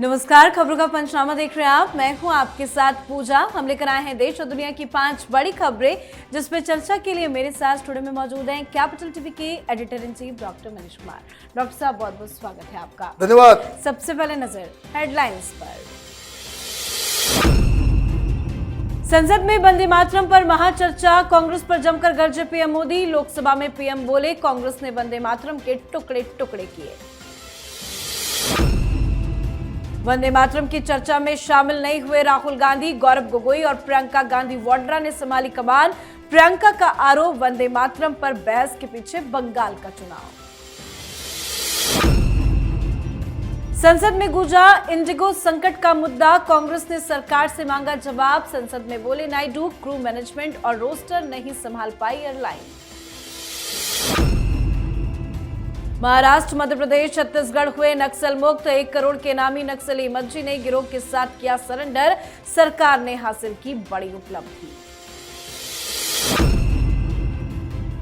नमस्कार, खबरों का पंचनामा देख रहे हैं आप। मैं हूं आपके साथ पूजा। हम लेकर आए हैं देश और दुनिया की 5 बड़ी खबरें जिस पे चर्चा के लिए मेरे साथ स्टूडियो में मौजूद हैं कैपिटल टीवी के editor in chief doctor Manish Kumar. Doctor साहब, बहुत बहुत स्वागत है आपका। धन्यवाद। सबसे पहले नजर हेडलाइंस पर। संसद में वंदे मातरम पर महाचर्चा, कांग्रेस पर जमकर गरजे पीएम मोदी। लोकसभा में पीएम बोले, कांग्रेस ने वंदे मातरम के टुकड़े टुकड़े किए। वंदे मातरम की चर्चा में शामिल नहीं हुए राहुल गांधी, गौरव गोगोई और प्रियंका गांधी वाड्रा ने संभाली कमान। प्रियंका का आरोप, वंदे मातरम पर बहस के पीछे बंगाल का चुनाव। संसद में गूंजा इंडिगो संकट का मुद्दा, कांग्रेस ने सरकार से मांगा जवाब। संसद में बोले नायडू, क्रू मैनेजमेंट और रोस्टर नहीं संभाल पाई एयरलाइन। महाराष्ट्र, मध्य प्रदेश, छत्तीसगढ़ हुए नक्सल मुक्त। 1 करोड़ के नामी नक्सली मंत्री ने गिरोह के साथ किया सरेंडर। सरकार ने हासिल की बड़ी उपलब्धि।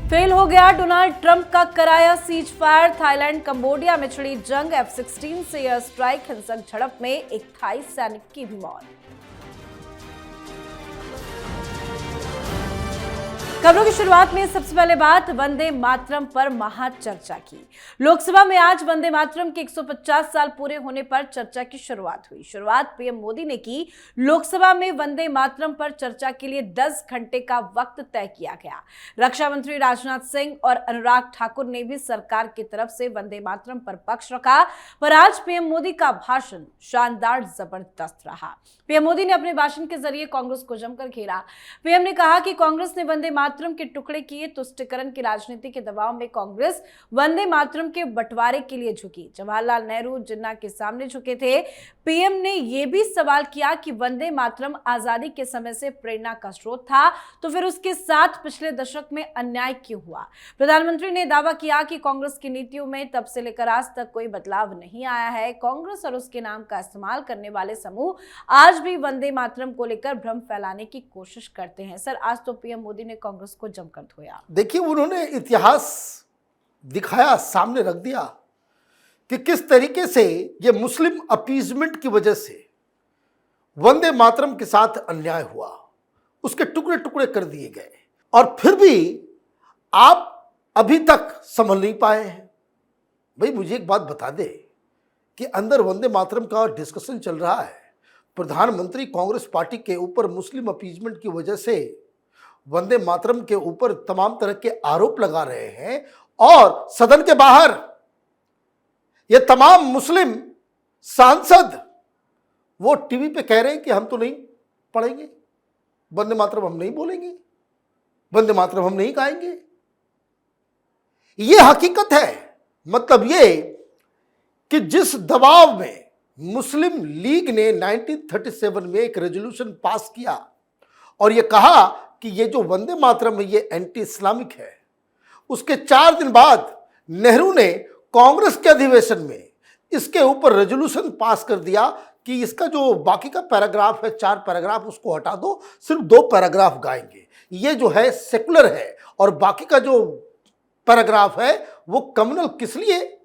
फेल हो गया डोनाल्ड ट्रंप का कराया सीज फायर। थाईलैंड कंबोडिया में छिड़ी जंग, F-16 से एयर स्ट्राइक। हिंसक झड़प में एक थाई सैनिक की भी मौत। खबरों की शुरुआत में सबसे पहले बात वंदे मातरम पर महाचर्चा की। लोकसभा में आज वंदे मातरम के 150 साल पूरे होने पर चर्चा की शुरुआत हुई। शुरुआत पीएम मोदी ने की। लोकसभा में वंदे मातरम पर चर्चा के लिए 10 घंटे का वक्त तय किया गया। रक्षा मंत्री राजनाथ सिंह और अनुराग ठाकुर ने भी सरकार की तरफ से वंदे मातरम पर पक्ष रखा। पर आज पीएम मोदी का भाषण शानदार, जबरदस्त रहा। पीएम मोदी ने अपने भाषण के जरिए कांग्रेस को जमकर घेरा। पीएम ने कहा कि कांग्रेस ने वंदे मातरम के टुकड़े किए, तुष्टीकरण की राजनीति के दबाव में कांग्रेस वंदे मातरम के बंटवारे के लिए झुकी। जवाहरलाल नेहरू जिन्ना के सामने झुके थे। पीएम ने यह भी सवाल किया कि वंदे मातरम आजादी के समय से प्रेरणा का स्रोत था, तो फिर उसके साथ पिछले दशक में अन्याय क्यों हुआ। प्रधानमंत्री ने दावा किया कि कांग्रेस की नीतियों में तब से लेकर आज तक कोई बदलाव नहीं आया है। कांग्रेस और उसके नाम का इस्तेमाल करने वाले समूह आज भी वंदे मातरम को लेकर भ्रम फैलाने की कोशिश करते हैं। सर, आज तो पीएम मोदी ने कांग्रेस को जमकर धोया। देखिए, उन्होंने इतिहास दिखाया, सामने रख दिया कि किस तरीके से ये मुस्लिम अपीजमेंट की वजह से वंदे मातरम के साथ अन्याय हुआ, उसके टुकड़े टुकड़े कर दिए गए, और फिर भी आप अभी तक संभल नहीं पाए हैं। भाई, मुझे एक बात बता दे कि अंदर वंदे मातरम का डिस्कशन चल रहा है। प्रधानमंत्री कांग्रेस पार्टी के ऊपर मुस्लिम अपीजमेंट की वजह से वंदे मातरम के ऊपर तमाम तरह के आरोप लगा रहे हैं, और सदन के बाहर ये तमाम मुस्लिम सांसद वो टीवी पे कह रहे हैं कि हम तो नहीं पढ़ेंगे, वंदे मातरम हम नहीं बोलेंगे, वंदे मातरम हम नहीं गाएंगे। ये हकीकत है। मतलब ये कि जिस दबाव में मुस्लिम लीग ने 1937 में एक रेजोल्यूशन पास किया और ये कहा कि ये जो वंदे मातरम है ये एंटी इस्लामिक है, उसके 4 दिन बाद नेहरू ने कांग्रेस के अधिवेशन में इसके ऊपर रेजोल्यूशन पास कर दिया कि इसका जो बाकी का पैराग्राफ है, 4 पैराग्राफ, उसको हटा दो, सिर्फ 2 पैराग्राफ गाएंगे। ये जो है सेकुलर है, और बाकी का जो पैराग्राफ है वो कम्युनल। किस लिए?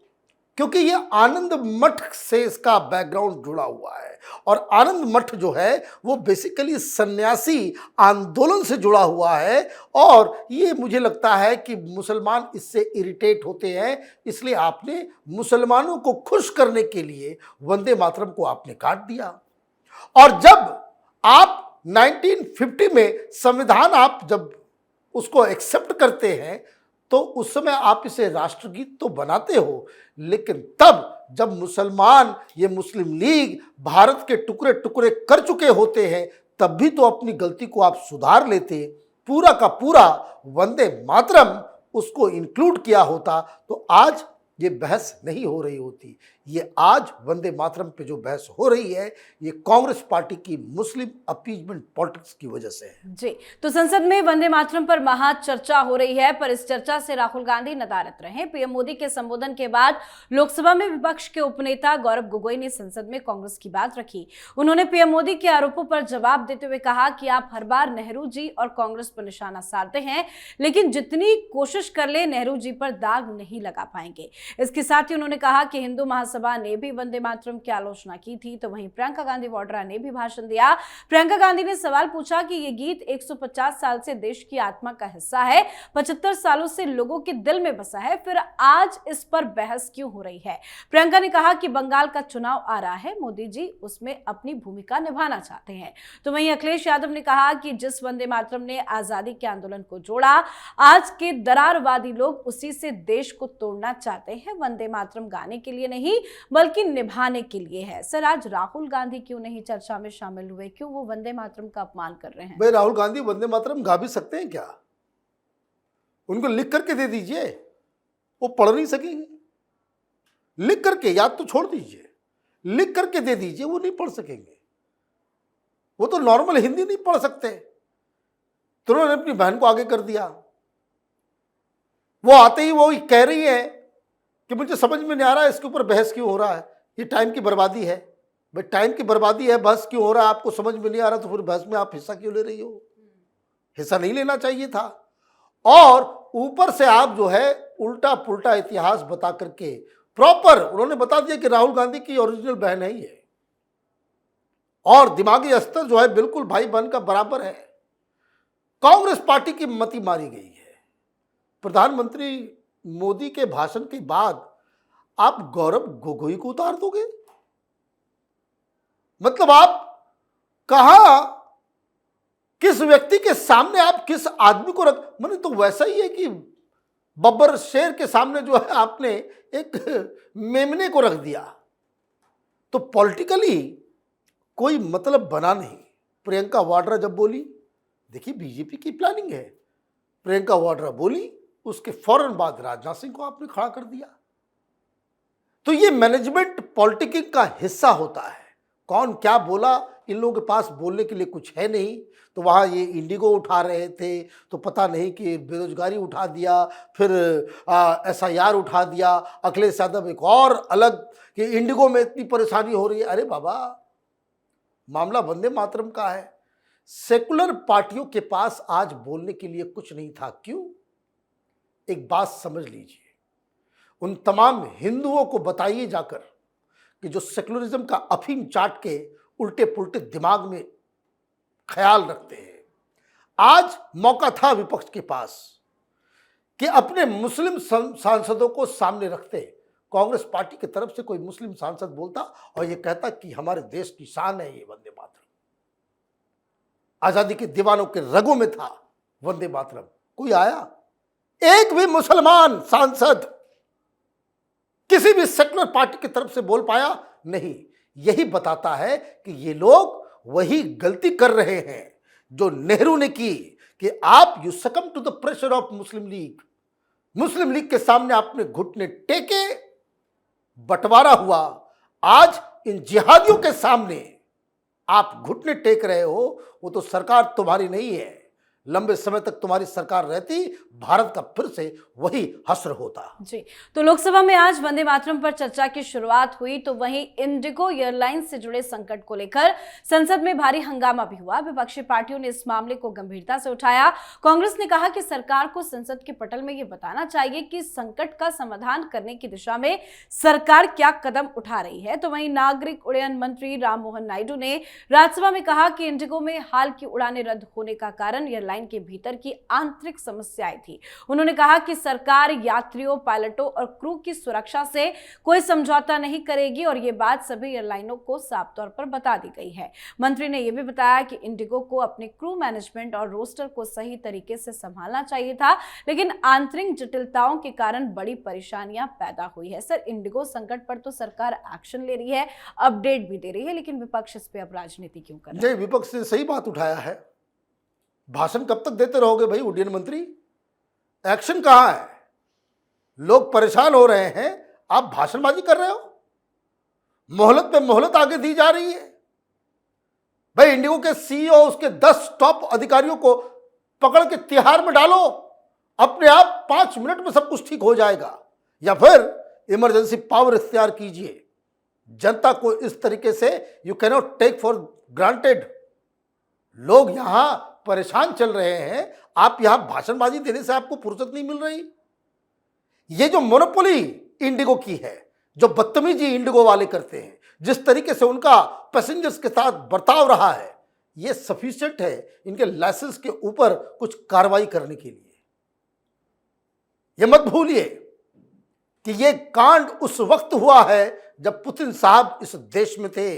क्योंकि ये आनंद मठ से इसका बैकग्राउंड जुड़ा हुआ है, और आनंद मठ जो है वो बेसिकली सन्यासी आंदोलन से जुड़ा हुआ है, और ये मुझे लगता है कि मुसलमान इससे इरिटेट होते हैं, इसलिए आपने मुसलमानों को खुश करने के लिए वंदे मातरम को आपने काट दिया। और जब आप 1950 में संविधान आप जब उसको एक्सेप्ट करते हैं तो उस समय आप इसे राष्ट्रगीत तो बनाते हो, लेकिन तब जब मुसलमान, ये मुस्लिम लीग भारत के टुकड़े टुकड़े कर चुके होते हैं, तब भी तो अपनी गलती को आप सुधार लेते। पूरा का पूरा वंदे मातरम उसको इंक्लूड किया होता तो आज ये बहस नहीं हो रही होती। ये आज वंदे मातरम पे जो बहस हो रही है ये कांग्रेस पार्टी की मुस्लिम अपीजमेंट पॉलिटिक्स की वजह से है। जी, तो संसद में वंदे मातरम पर महा चर्चा हो रही है, पर इस चर्चा से राहुल गांधी नदारद रहे। पीएम मोदी के संबोधन के बाद लोकसभा में विपक्ष के उपनेता गौरव गोगोई ने संसद में कांग्रेस की बात रखी। उन्होंने पीएम मोदी के आरोपों पर जवाब देते हुए कहा कि आप हर बार नेहरू जी और कांग्रेस पर निशाना साधते हैं, लेकिन जितनी कोशिश कर ले नेहरू जी पर दाग नहीं लगा पाएंगे। इसके साथ ही उन्होंने कहा कि हिंदू महासभा महासभा ने भी वंदे मातरम की आलोचना की थी, तो वहीं प्रियंका गांधी वाड्रा ने भी भाषण दिया। प्रियंका गांधी ने सवाल पूछा कि ये गीत 150 साल से देश की आत्मा का हिस्सा है, 75 सालों से लोगों के दिल में बसा है, फिर आज इस पर बहस क्यों हो रही है। प्रियंका ने कहा कि बंगाल का चुनाव आ रहा है, मोदी जी उसमें अपनी भूमिका निभाना चाहते हैं। तो वहीं अखिलेश यादव ने कहा कि जिस वंदे मातरम ने आजादी के आंदोलन को जोड़ा, आज के दरारवादी लोग उसी से देश को तोड़ना चाहते हैं। वंदे मातरम गाने के लिए नहीं बल्कि निभाने के लिए है। सर, आज राहुल गांधी क्यों नहीं चर्चा में शामिल हुए? क्यों वो वंदे मातरम का अपमान कर रहे हैं? भाई राहुल गांधी वंदे मातरम गा भी सकते हैं क्या? उनको लिख करके दे दीजिए, वो पढ़ नहीं सकेंगे। लिख करके, याद तो छोड़ दीजिए, लिख करके दे दीजिए, वो नहीं पढ़ सकेंगे। वो तो नॉर्मल हिंदी नहीं पढ़ सकते, तो उन्होंने अपनी बहन को आगे कर दिया। वो आते ही वो कह रही है कि मुझे समझ में नहीं आ रहा है इसके ऊपर बहस क्यों हो रहा है, ये टाइम की बर्बादी है। भाई टाइम की बर्बादी है, बहस क्यों हो रहा है? आपको समझ में नहीं आ रहा तो फिर बहस में आप हिस्सा क्यों ले रही हो? हिस्सा नहीं लेना चाहिए था। और ऊपर से आप जो है उल्टा पुल्टा इतिहास बता करके प्रॉपर उन्होंने बता दिया कि राहुल गांधी की ओरिजिनल बहन है ये, और दिमागी स्तर जो है बिल्कुल भाई बहन का बराबर है। कांग्रेस पार्टी की मति मारी गई है। प्रधानमंत्री मोदी के भाषण के बाद आप गौरव गोगोई को उतार दोगे? मतलब आप कहां, किस व्यक्ति के सामने आप किस आदमी को रख, मैंने तो वैसा ही है कि बब्बर शेर के सामने जो है आपने एक मेमने को रख दिया। तो पॉलिटिकली कोई मतलब बना नहीं। प्रियंका वाड्रा जब बोली, देखिए बीजेपी की प्लानिंग है, प्रियंका वाड्रा बोली, उसके फौरन बाद राजनाथ सिंह को आपने खड़ा कर दिया। तो ये मैनेजमेंट पॉलिटिक्स का हिस्सा होता है। कौन क्या बोला, इन लोगों के पास बोलने के लिए कुछ है नहीं। तो वहाँ ये इंडिगो उठा रहे थे, तो पता नहीं कि बेरोजगारी उठा दिया, फिर SIR उठा दिया, अखिलेश यादव एक और अलग कि इंडिगो में इतनी परेशानी हो रही है। अरे बाबा, मामला वंदे मातरम का है। सेकुलर पार्टियों के पास आज बोलने के लिए कुछ नहीं था। क्यों? एक बात समझ लीजिए, उन तमाम हिंदुओं को बताइए जाकर कि जो सेकुलरिज्म का अफीम चाट के उल्टे पुल्टे दिमाग में ख्याल रखते हैं। आज मौका था विपक्ष के पास कि अपने मुस्लिम सांसदों को सामने रखते। कांग्रेस पार्टी की तरफ से कोई मुस्लिम सांसद बोलता और ये कहता कि हमारे देश की शान है ये वंदे मातरम, आजादी के दीवानों के रगों में था वंदे मातरम। कोई आया? एक भी मुसलमान सांसद किसी भी सेकुलर पार्टी की तरफ से बोल पाया? नहीं। यही बताता है कि ये लोग वही गलती कर रहे हैं जो नेहरू ने की कि आप you succumb to the pressure of Muslim League. Muslim League के सामने आपने घुटने टेके, बंटवारा हुआ। आज इन जिहादियों के सामने आप घुटने टेक रहे हो। वो तो सरकार तुम्हारी नहीं है। लंबे समय तक तुम्हारी सरकार रहती, भारत का फिर से वही हश्र होता। जी, तो लोकसभा में आज वंदे मातरम पर चर्चा की शुरुआत हुई, तो वहीं इंडिगो एयरलाइंस से जुड़े संकट को लेकर संसद में भारी हंगामा भी हुआ। विपक्षी पार्टियों ने इस मामले को गंभीरता से उठाया। कांग्रेस ने कहा कि सरकार को संसद के पटल में यह बताना चाहिए कि संकट का समाधान करने की दिशा में सरकार क्या कदम उठा रही है। तो वहीं नागरिक उड्डयन मंत्री राम मोहन नायडू ने राज्यसभा में कहा कि इंडिगो में हाल की उड़ानें रद्द होने का कारण एयरलाइन के भीतर की आंतरिक समस्याएं थी। उन्होंने कहा कि सरकार यात्रियों, पायलटों और क्रू की सुरक्षा से कोई समझौता नहीं करेगी और ये बात सभी एयरलाइनों को साफ तौर पर बता दी गई है। मंत्री ने यह भी बताया कि इंडिगो को अपने क्रू मैनेजमेंट और रोस्टर को सही तरीके से संभालना चाहिए था, लेकिन आंतरिक जटिलताओं के कारण बड़ी परेशानियां पैदा हुई है। सर, इंडिगो संकट पर तो सरकार एक्शन ले रही है, अपडेट भी दे रही है, लेकिन विपक्ष इस पर अब राजनीति क्यों कर रहा है? विपक्ष ने सही बात उठाया है। भाषण कब तक देते रहोगे भाई उड्डयन मंत्री? एक्शन कहां है? लोग परेशान हो रहे हैं, आप भाषणबाजी कर रहे हो। मोहलत पे मोहलत आगे दी जा रही है। भाई इंडिगो के CEO, उसके 10 टॉप अधिकारियों को पकड़ के तिहाड़ में डालो, अपने आप 5 मिनट में सब कुछ ठीक हो जाएगा। या फिर इमरजेंसी पावर इख्तियार कीजिए। जनता को इस तरीके से you cannot take for granted. लोग यहां परेशान चल रहे हैं, आप यहां भाषणबाजी देने से आपको फुर्सत नहीं मिल रही। ये जो मोनोपोली इंडिगो की है, जो बदतमीजी इंडिगो वाले करते हैं, जिस तरीके से उनका पैसेंजर्स के साथ बर्ताव रहा है, ये सफिशिएंट है इनके लाइसेंस के ऊपर कुछ कार्रवाई करने के लिए। ये मत भूलिए कि ये कांड उस वक्त हुआ है जब पुतिन साहब इस देश में थे।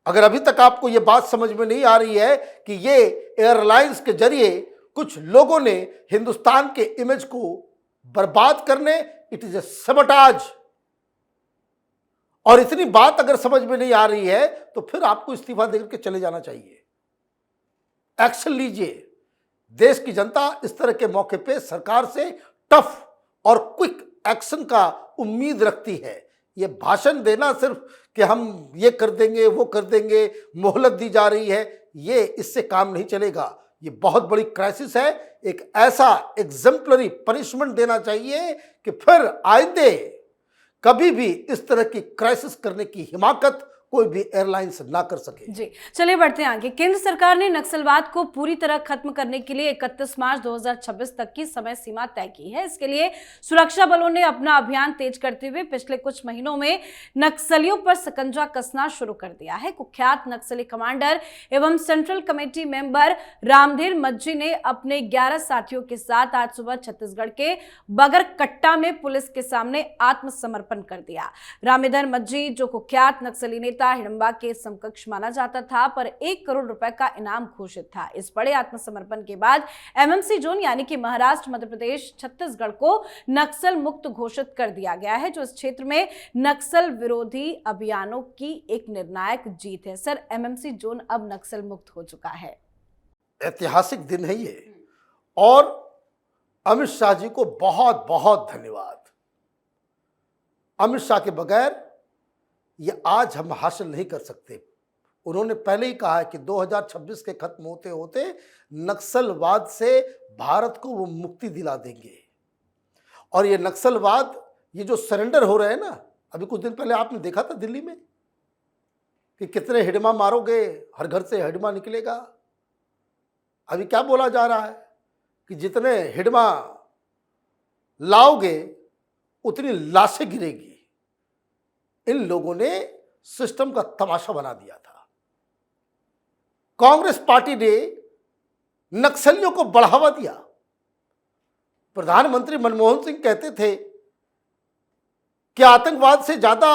अगर अभी तक आपको ये बात समझ में नहीं आ रही है कि ये एयरलाइंस के जरिए कुछ लोगों ने हिंदुस्तान के इमेज को बर्बाद करने, इट इज ए सबटाज, और इतनी बात अगर समझ में नहीं आ रही है तो फिर आपको इस्तीफा देकर के चले जाना चाहिए। एक्शन लीजिए। देश की जनता इस तरह के मौके पे सरकार से टफ और क्विक एक्शन का उम्मीद रखती है। ये भाषण देना सिर्फ कि हम ये कर देंगे, वो कर देंगे, मोहलत दी जा रही है, ये इससे काम नहीं चलेगा। ये बहुत बड़ी क्राइसिस है। एक ऐसा एग्जेम्पलरी पनिशमेंट देना चाहिए कि फिर आइंदे कभी भी इस तरह की क्राइसिस करने की हिमाकत कोई भी एयरलाइंस ना कर सके। जी, चलिए बढ़ते हैं आगे। केंद्र सरकार ने नक्सलवाद को पूरी तरह खत्म करने के लिए 31 मार्च 2026 तक की समय सीमा तय की है। इसके लिए सुरक्षा बलों ने अपना अभियान तेज करते हुए पिछले कुछ महीनों में नक्सलियों पर शिकंजा कसना शुरू कर दिया है। कुख्यात नक्सली कमांडर एवं सेंट्रल कमेटी मेंबर रामधीर मज्जी ने अपने 11 साथियों के साथ आज सुबह छत्तीसगढ़ के बगरकट्टा में पुलिस के सामने आत्मसमर्पण कर दिया। रामधीर मज्जी, जो कुख्यात नक्सली हिडंबा के समकक्ष माना जाता था, पर 1 करोड़ रुपए का इनाम घोषित था। इस बड़े आत्मसमर्पण के बाद एमएमसी जोन यानी कि महाराष्ट्र, मध्य प्रदेश, छत्तीसगढ़ को नक्सल मुक्त घोषित कर दिया गया है, जो इस क्षेत्र में नक्सल विरोधी अभियानों की एक निर्णायक जीत है। सर, एमएमसी जोन अब नक्सल मुक्त हो चुका है। ऐतिहासिक दिन है ये, और अमित शाह जी को बहुत बहुत धन्यवाद। अमित शाह के बगैर ये आज हम हासिल नहीं कर सकते। उन्होंने पहले ही कहा है कि 2026 के खत्म होते होते नक्सलवाद से भारत को वो मुक्ति दिला देंगे। और ये नक्सलवाद, ये जो सरेंडर हो रहे हैं ना, अभी कुछ दिन पहले आपने देखा था दिल्ली में कि कितने हिडमा मारोगे, हर घर से हिडमा निकलेगा। अभी क्या बोला जा रहा है कि जितने हिडमा लाओगे उतनी लाशें गिरेगी। इन लोगों ने सिस्टम का तमाशा बना दिया था। कांग्रेस पार्टी ने नक्सलियों को बढ़ावा दिया। प्रधानमंत्री मनमोहन सिंह कहते थे कि आतंकवाद से ज्यादा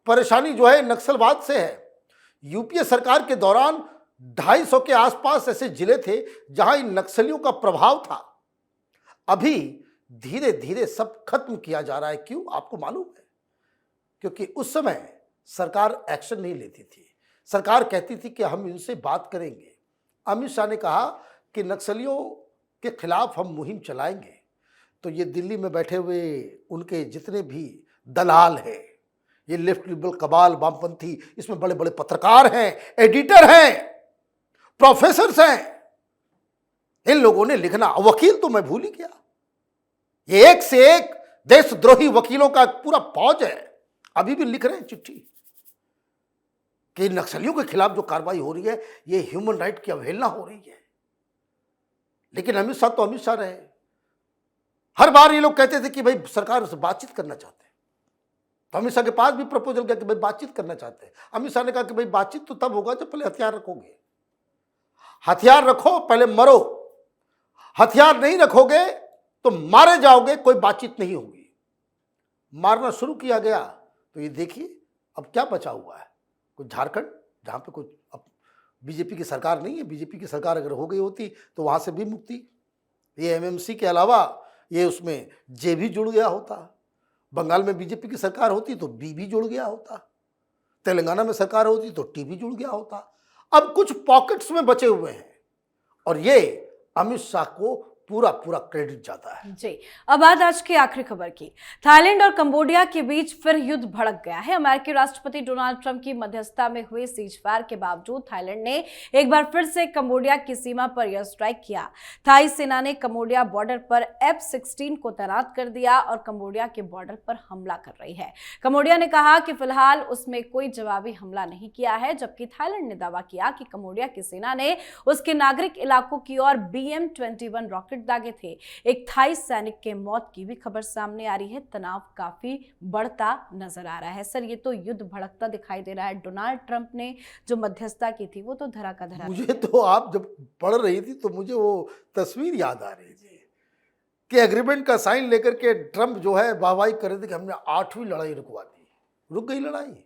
परेशानी जो है नक्सलवाद से है। यूपीए सरकार के दौरान 250 के आसपास ऐसे जिले थे जहां इन नक्सलियों का प्रभाव था। अभी धीरे धीरे सब खत्म किया जा रहा है। क्यों, आपको मालूम है? क्योंकि उस समय सरकार एक्शन नहीं लेती थी। सरकार कहती थी कि हम इनसे बात करेंगे। अमित शाह ने कहा कि नक्सलियों के खिलाफ हम मुहिम चलाएंगे। तो ये दिल्ली में बैठे हुए उनके जितने भी दलाल हैं, ये लेफ्ट लिबरल कबाल, वामपंथी, इसमें बड़े बड़े पत्रकार हैं, एडिटर हैं, प्रोफेसर हैं, इन लोगों ने लिखना, वकील तो मैं भूल ही गया, ये एक से एक देशद्रोही वकीलों का पूरा फौज है, अभी भी लिख रहे हैं चिट्ठी कि नक्सलियों के खिलाफ जो कार्रवाई हो रही है ये ह्यूमन राइट की अवहेलना हो रही है। लेकिन अमित शाह तो अमित शाह रहे। हर बार ये लोग कहते थे कि भाई सरकार से बातचीत करना चाहते हैं, तो अमित शाह के पास भी प्रपोजल गया कि भाई बातचीत करना चाहते हैं। अमित शाह ने कहा कि भाई बातचीत तो तब होगा जब पहले हथियार रखोगे। हथियार रखो, पहले मरो। हथियार नहीं रखोगे तो मारे जाओगे, कोई बातचीत नहीं होगी। मारना शुरू किया गया तो ये देखिए अब क्या बचा हुआ है। कुछ झारखंड, जहाँ पे कुछ अब बीजेपी की सरकार नहीं है, बीजेपी की सरकार अगर हो गई होती तो वहाँ से भी मुक्ति। ये एमएमसी के अलावा ये उसमें जे भी जुड़ गया होता। बंगाल में बीजेपी की सरकार होती तो बी भी जुड़ गया होता। तेलंगाना में सरकार होती तो टी भी जुड़ गया होता। अब कुछ पॉकेट्स में बचे हुए हैं और ये अमित शाह को पूरा पूरा क्रेडिट जाता है। जी, अब बात आज की आखिरी खबर की। थाईलैंड और कंबोडिया के बीच फिर युद्ध भड़क गया है। अमेरिकी राष्ट्रपति डोनाल्ड ट्रंप की मध्यस्थता में हुए सीजफायर के बावजूद थाईलैंड ने एक बार फिर से कंबोडिया की सीमा पर एयर स्ट्राइक किया। थाई सेना ने कंबोडिया बॉर्डर पर F-16 को तैनात कर दिया और कंबोडिया के बॉर्डर पर हमला कर रही है। कंबोडिया ने कहा कि फिलहाल उसमें कोई जवाबी हमला नहीं किया है, जबकि थाईलैंड ने दावा किया कि कंबोडिया की सेना ने उसके नागरिक इलाकों की ओर BM-21 रॉकेट दागे थे। एक थाई सैनिक के मौत की भी खबर सामने आ रही है। तनाव काफी बढ़ता नजर आ रहा है। सर, ये तो युद्ध भड़कता दिखाई दे रहा है। डोनाल्ड ट्रंप ने जो मध्यस्थता की थी वो तो धरा का धरा। मुझे तो आप जब पढ़ रही थी तो मुझे वो तस्वीर याद आ रही थी कि एग्रीमेंट का साइन लेकर के ट्रंप जो है वाहवाही कर रहे थे कि हमने 8वीं लड़ाई रुकवा दी। रुक गई लड़ाई?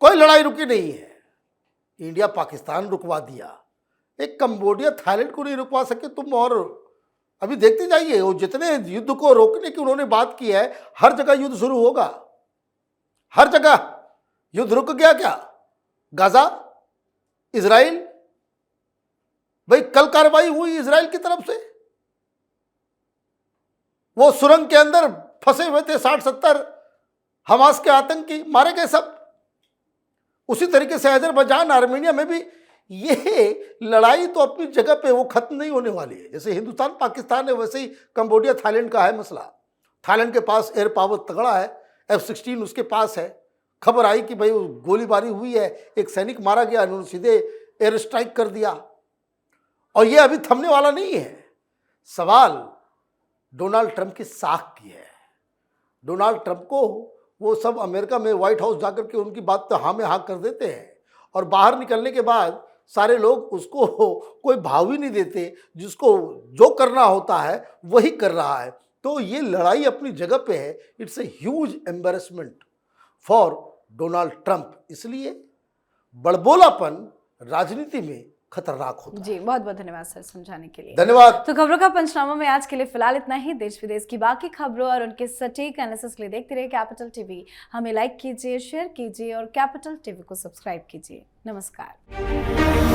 कोई लड़ाई रुकी नहीं है। इंडिया पाकिस्तान रुकवा दिया, एक कंबोडिया थाईलैंड को नहीं रुकवा सके तुम। और अभी देखते जाइए, वो जितने युद्ध को रोकने की उन्होंने बात की है, हर जगह युद्ध शुरू होगा। हर जगह युद्ध रुक गया क्या? गाजा, इजराइल, भाई कल कार्रवाई हुई इजराइल की तरफ से। वो सुरंग के अंदर फंसे हुए थे 60-70 हमास के आतंकी, मारे गए सब। उसी तरीके से अजरबैजान, आर्मेनिया में भी ये लड़ाई तो अपनी जगह पे वो खत्म नहीं होने वाली है। जैसे हिंदुस्तान पाकिस्तान है, वैसे ही कंबोडिया थाईलैंड का है मसला। थाईलैंड के पास एयर पावर तगड़ा है, F-16 उसके पास है। खबर आई कि भाई गोलीबारी हुई है, एक सैनिक मारा गया, उन्होंने सीधे एयर स्ट्राइक कर दिया। और ये अभी थमने वाला नहीं है। सवाल डोनाल्ड ट्रंप की साख की है। डोनाल्ड ट्रंप को वो सब अमेरिका में व्हाइट हाउस जाकर के उनकी बात तो हाँ में हाँ कर देते हैं, और बाहर निकलने के बाद सारे लोग उसको कोई भाव ही नहीं देते। जिसको जो करना होता है वही कर रहा है। तो ये लड़ाई अपनी जगह पे है। It's a huge embarrassment for Donald Trump. इसलिए बड़बोलापन राजनीति में खतरनाक होता है। जी, बहुत बहुत धन्यवाद सर समझाने के लिए। धन्यवाद। तो खबरों का पंचनामा में आज के लिए फिलहाल इतना ही। देश विदेश की बाकी खबरों और उनके सटीक एनालिसिस के लिए देखते रहिए कैपिटल टीवी। हमें लाइक कीजिए, शेयर कीजिए और कैपिटल टीवी को सब्सक्राइब कीजिए। नमस्कार।